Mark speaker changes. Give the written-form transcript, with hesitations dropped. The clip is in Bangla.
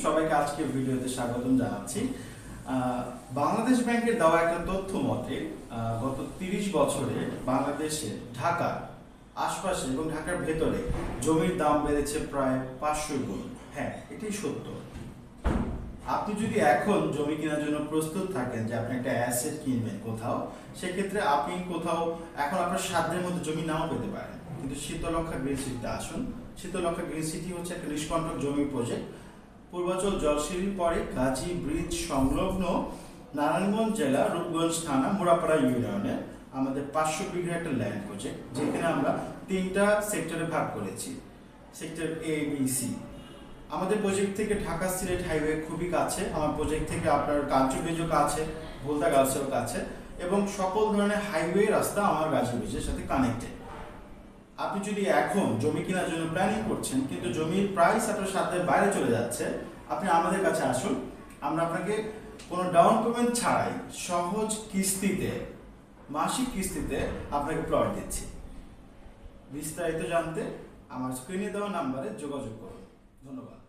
Speaker 1: সবাইকে আজকে ভিডিওতে স্বাগতম জানাচ্ছি। বাংলাদেশ ব্যাংকের দেওয়া একটা তথ্য মতে গত 30 বছরে বাংলাদেশে ঢাকা আশপাশে এবং ঢাকার ভেতরে জমির দাম বেড়েছে প্রায় 500 গুণ। হ্যাঁ, এটাই সত্য। আপনি যদি এখন জমি কেনার জন্য প্রস্তুত থাকেন যে আপনি একটা অ্যাসেট কিনবেন কোথাও, সেক্ষেত্রে আপনি কোথাও এখন আপনার সাধ্যের মধ্যে জমি নাও পেতে পারেন, কিন্তু শীতলক্ষা গ্রিন সিটিতে আসুন। শীতলক্ষা গ্রিন সিটি হচ্ছে একটা নিষ্কণ্টক জমি প্রজেক্ট। পূর্বাচল জলসিঁড়ির পরে গাজী ব্রিজ সংলগ্ন নারায়ণগঞ্জ জেলা রূপগঞ্জ থানা মুরাপাড়া ইউনিয়নে আমাদের 500 বিঘা একটা ল্যান্ড প্রজেক্ট, যেখানে আমরা 3টা সেক্টরে ভাগ করেছি। সেক্টর এ, বি, সি। আমাদের প্রজেক্ট থেকে ঢাকা সিলেট হাইওয়ে খুবই কাছে। আমার প্রজেক্ট থেকে আপনার কাঞ্চন ব্রিজও কাছে, ভোলদা গার্লসও কাছে, এবং সকল ধরনের হাইওয়ে রাস্তা আমার গাজী ব্রিজের সাথে কানেক্টেড। আপনি যদি এখন জমি কেনার জন্য প্ল্যানিং করছেন কিন্তু জমির প্রাইস আপনার সাধ্যের বাইরে চলে যাচ্ছে, আপনি আমাদের কাছে আসুন। আমরা আপনাকে কোনো ডাউন পেমেন্ট ছাড়াই সহজ কিস্তিতে, মাসিক কিস্তিতে আপনাকে প্লট দিচ্ছি। বিস্তারিত জানতে আমার স্ক্রিনে দেওয়া নাম্বারে যোগাযোগ করুন। ধন্যবাদ।